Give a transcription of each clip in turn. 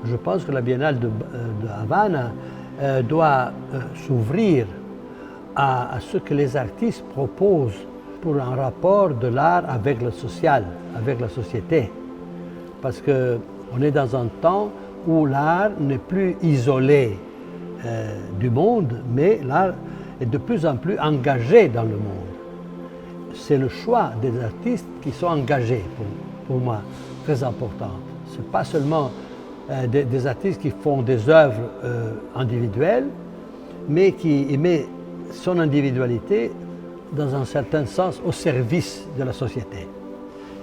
Je pense que la Biennale de Havane doit s'ouvrir à ce que les artistes proposent pour un rapport de l'art avec le social, avec la société. Parce qu'on est dans un temps où l'art n'est plus isolé du monde, mais l'art est de plus en plus engagé dans le monde. C'est le choix des artistes qui sont engagés, pour moi, très important. Ce n'est pas seulement des artistes qui font des œuvres individuelles, mais qui mettent son individualité dans un certain sens au service de la société.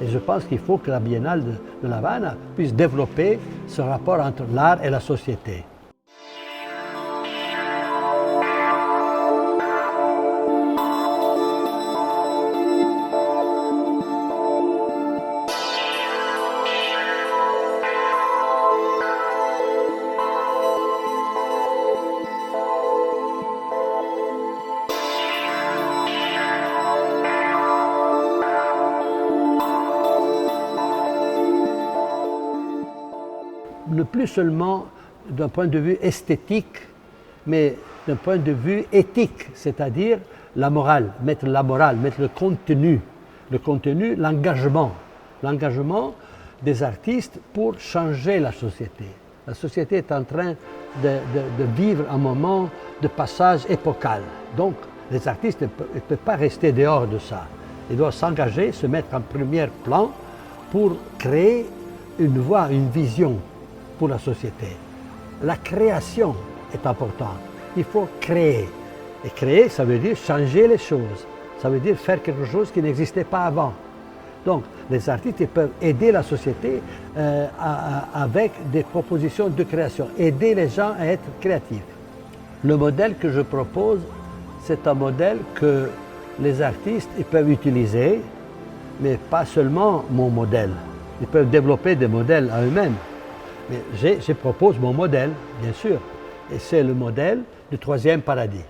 Et je pense qu'il faut que la Biennale de La Havane puisse développer ce rapport entre l'art et la société. Ne plus seulement d'un point de vue esthétique, mais d'un point de vue éthique, c'est-à-dire la morale, mettre le contenu, l'engagement des artistes pour changer la société. La société est en train de vivre un moment de passage épocal. Donc les artistes ne peuvent pas rester dehors de ça. Ils doivent s'engager, se mettre en premier plan pour créer une voie, une vision pour la société. La création est importante. Il faut créer. Et créer, ça veut dire changer les choses. Ça veut dire faire quelque chose qui n'existait pas avant. Donc, les artistes peuvent aider la société avec des propositions de création, aider les gens à être créatifs. Le modèle que je propose, c'est un modèle que les artistes peuvent utiliser, mais pas seulement mon modèle. Ils peuvent développer des modèles à eux-mêmes. Mais je propose mon modèle, bien sûr, e c'est le modèle du troisième paradis.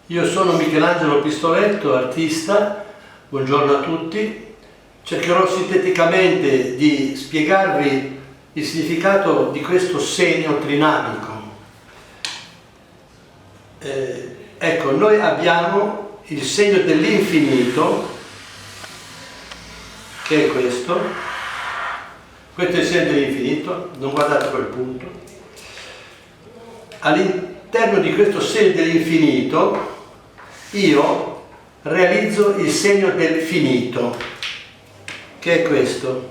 Io sono Michelangelo Pistoletto, artista, buongiorno a tutti. Cercherò sinteticamente di spiegarvi il significato di questo segno trinamico. Ecco, noi abbiamo il segno dell'infinito, che è questo. Questo è il segno dell'infinito, non guardate quel punto. All'interno di questo segno dell'infinito io realizzo il segno del finito, che è questo.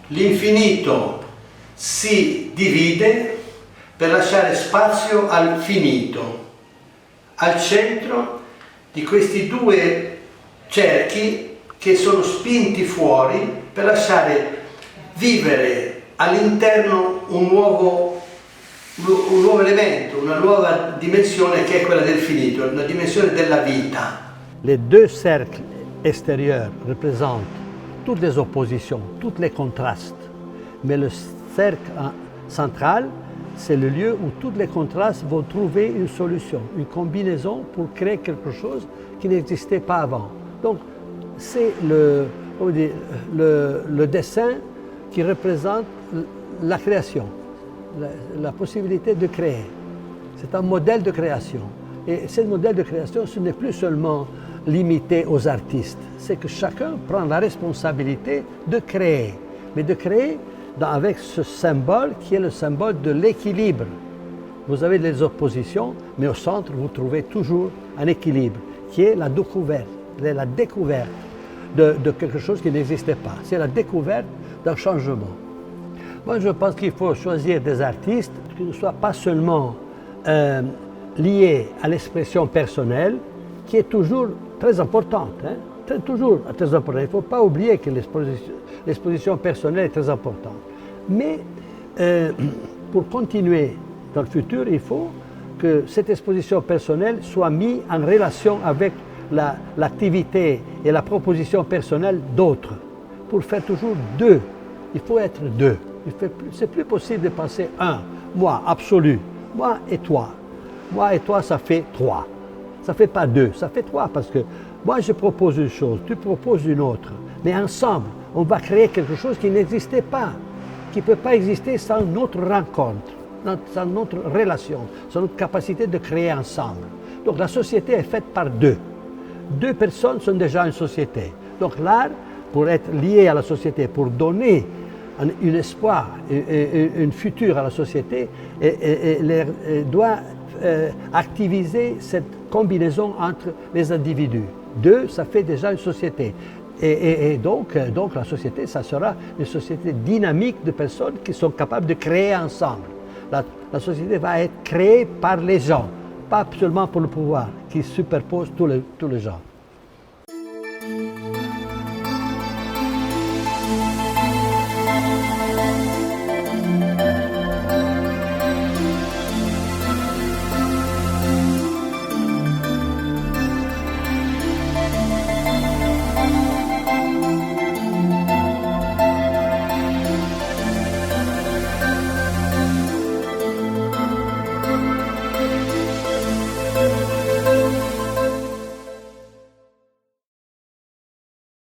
L'infinito si divide per lasciare spazio al finito. Al centro di questi due cerchi che sono spinti fuori per lasciare vivere all'interno un nuovo elemento, una nuova dimensione che è quella del finito, una dimensione della vita. Les deux cercles extérieurs représentent toutes les oppositions, tous les contrastes. Mais le cercle central, c'est le lieu où tous les contrastes vont trouver une solution, une combinaison pour créer quelque chose qui n'existait pas avant. Donc, c'est le dessin qui représente la création, la possibilité de créer. C'est un modèle de création. Et ce modèle de création, ce n'est plus seulement limité aux artistes, c'est que chacun prend la responsabilité de créer, mais de créer avec ce symbole qui est le symbole de l'équilibre. Vous avez des oppositions, mais au centre, vous trouvez toujours un équilibre, qui est la découverte de quelque chose qui n'existait pas. C'est la découverte d'un changement. Moi, je pense qu'il faut choisir des artistes qui ne soient pas seulement liés à l'expression personnelle, qui est toujours très importante. Toujours très important. Il ne faut pas oublier que l'exposition personnelle est très importante. Mais pour continuer dans le futur, il faut que cette exposition personnelle soit mise en relation avec l'activité et la proposition personnelle d'autres. Pour faire toujours deux, il faut être deux. C'est plus possible de penser un, moi, absolu, moi et toi. Moi et toi, ça fait trois. ça ne fait pas deux, ça fait trois, parce que moi je propose une chose, tu proposes une autre, mais ensemble, on va créer quelque chose qui n'existait pas, qui ne peut pas exister sans notre rencontre, sans notre relation, sans notre capacité de créer ensemble. Donc la société est faite par deux. Deux personnes sont déjà une société. Donc l'art, pour être lié à la société, pour donner un espoir, un futur à la société, doit activiser cette combinaison entre les individus. Deux, ça fait déjà une société. Et donc la société, ça sera une société dynamique de personnes qui sont capables de créer ensemble. La société va être créée par les gens, pas seulement pour le pouvoir, qui superpose tous les gens.